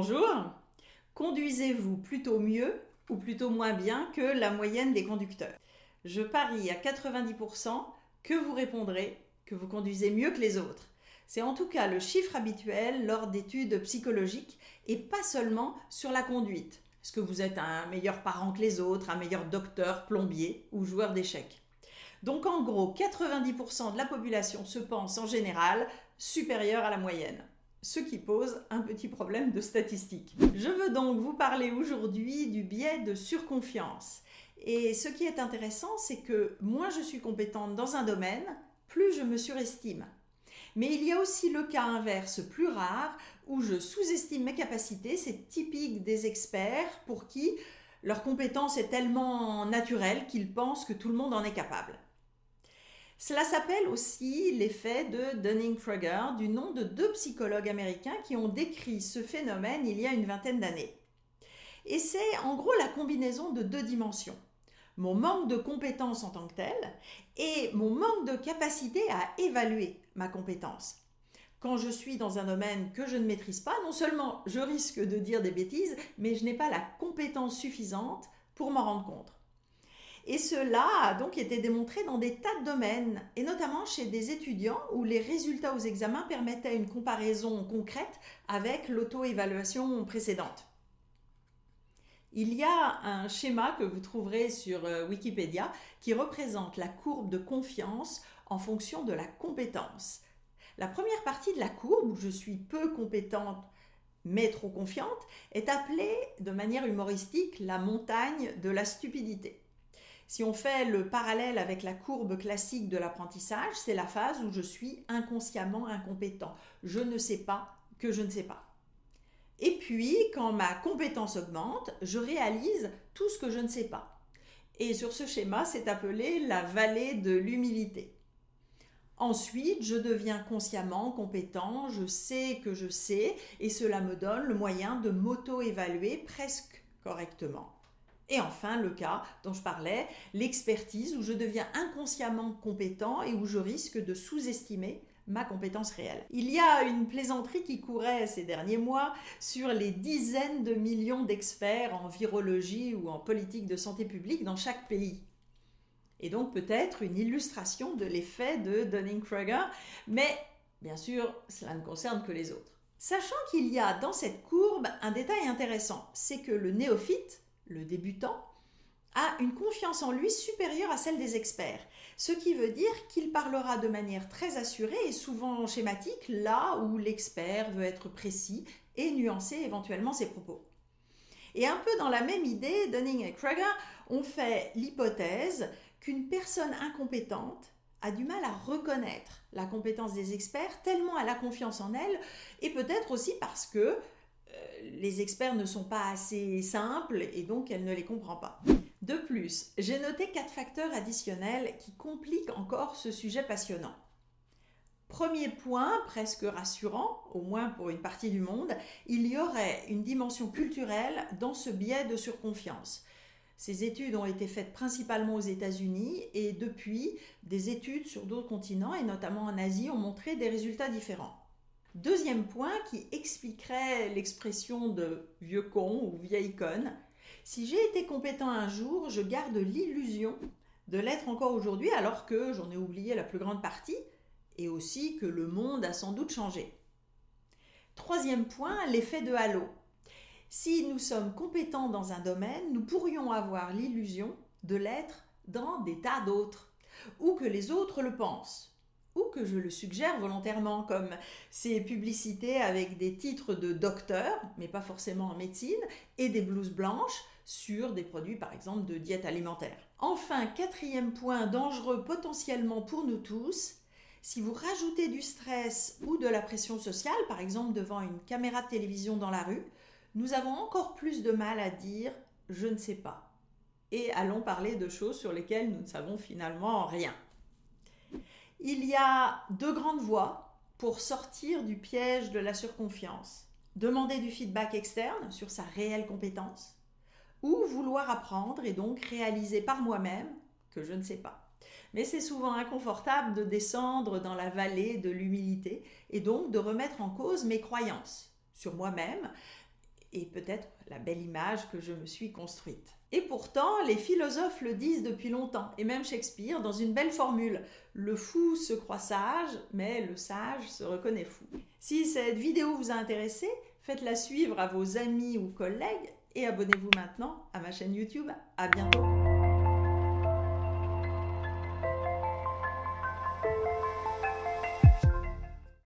Bonjour. Conduisez-vous plutôt mieux ou plutôt moins bien que la moyenne des conducteurs? Je parie à 90% que vous répondrez que vous conduisez mieux que les autres. C'est en tout cas le chiffre habituel lors d'études psychologiques et pas seulement sur la conduite. Est-ce que vous êtes un meilleur parent que les autres, un meilleur docteur, plombier ou joueur d'échecs? Donc en gros, 90% de la population se pense en général supérieure à la moyenne, ce qui pose un petit problème de statistique. Je veux donc vous parler aujourd'hui du biais de surconfiance. Et ce qui est intéressant, c'est que moins je suis compétente dans un domaine, plus je me surestime. Mais il y a aussi le cas inverse plus rare où je sous-estime mes capacités. C'est typique des experts pour qui leur compétence est tellement naturelle qu'ils pensent que tout le monde en est capable. Cela s'appelle aussi l'effet de Dunning-Kruger, du nom de deux psychologues américains qui ont décrit ce phénomène il y a une vingtaine d'années. Et c'est en gros la combinaison de deux dimensions. Mon manque de compétence en tant que tel et mon manque de capacité à évaluer ma compétence. Quand je suis dans un domaine que je ne maîtrise pas, non seulement je risque de dire des bêtises, mais je n'ai pas la compétence suffisante pour m'en rendre compte. Et cela a donc été démontré dans des tas de domaines, et notamment chez des étudiants où les résultats aux examens permettaient une comparaison concrète avec l'auto-évaluation précédente. Il y a un schéma que vous trouverez sur Wikipédia qui représente la courbe de confiance en fonction de la compétence. La première partie de la courbe, où je suis peu compétente mais trop confiante, est appelée de manière humoristique la montagne de la stupidité. Si on fait le parallèle avec la courbe classique de l'apprentissage, c'est la phase où je suis inconsciemment incompétent. Je ne sais pas que je ne sais pas. Et puis, quand ma compétence augmente, je réalise tout ce que je ne sais pas. Et sur ce schéma, c'est appelé la vallée de l'humilité. Ensuite, je deviens consciemment compétent, je sais que je sais, et cela me donne le moyen de m'auto-évaluer presque correctement. Et enfin, le cas dont je parlais, l'expertise, où je deviens inconsciemment compétent et où je risque de sous-estimer ma compétence réelle. Il y a une plaisanterie qui courait ces derniers mois sur les dizaines de millions d'experts en virologie ou en politique de santé publique dans chaque pays. Et donc peut-être une illustration de l'effet de Dunning-Kruger, mais bien sûr, cela ne concerne que les autres. Sachant qu'il y a dans cette courbe un détail intéressant, c'est que le néophyte, le débutant, a une confiance en lui supérieure à celle des experts, ce qui veut dire qu'il parlera de manière très assurée et souvent schématique là où l'expert veut être précis et nuancer éventuellement ses propos. Et un peu dans la même idée, Dunning et Kruger ont fait l'hypothèse qu'une personne incompétente a du mal à reconnaître la compétence des experts tellement elle a confiance en elle, et peut-être aussi parce que les experts ne sont pas assez simples et donc elle ne les comprend pas. De plus, j'ai noté 4 facteurs additionnels qui compliquent encore ce sujet passionnant. Premier point, presque rassurant, au moins pour une partie du monde, il y aurait une dimension culturelle dans ce biais de surconfiance. Ces études ont été faites principalement aux États-Unis et depuis, des études sur d'autres continents et notamment en Asie ont montré des résultats différents. Deuxième point qui expliquerait l'expression de vieux con ou vieille conne. Si j'ai été compétent un jour, je garde l'illusion de l'être encore aujourd'hui alors que j'en ai oublié la plus grande partie et aussi que le monde a sans doute changé. Troisième point, l'effet de halo. Si nous sommes compétents dans un domaine, nous pourrions avoir l'illusion de l'être dans des tas d'autres, ou que les autres le pensent, ou que je le suggère volontairement, comme ces publicités avec des titres de docteur, mais pas forcément en médecine, et des blouses blanches sur des produits par exemple de diète alimentaire. Enfin, quatrième point dangereux potentiellement pour nous tous, si vous rajoutez du stress ou de la pression sociale, par exemple devant une caméra de télévision dans la rue, nous avons encore plus de mal à dire « je ne sais pas ». Et allons parler de choses sur lesquelles nous ne savons finalement rien. Il y a 2 grandes voies pour sortir du piège de la surconfiance. Demander du feedback externe sur sa réelle compétence ou vouloir apprendre et donc réaliser par moi-même que je ne sais pas. Mais c'est souvent inconfortable de descendre dans la vallée de l'humilité et donc de remettre en cause mes croyances sur moi-même et peut-être la belle image que je me suis construite. Et pourtant, les philosophes le disent depuis longtemps, et même Shakespeare dans une belle formule. Le fou se croit sage, mais le sage se reconnaît fou. Si cette vidéo vous a intéressé, faites-la suivre à vos amis ou collègues et abonnez-vous maintenant à ma chaîne YouTube. À bientôt!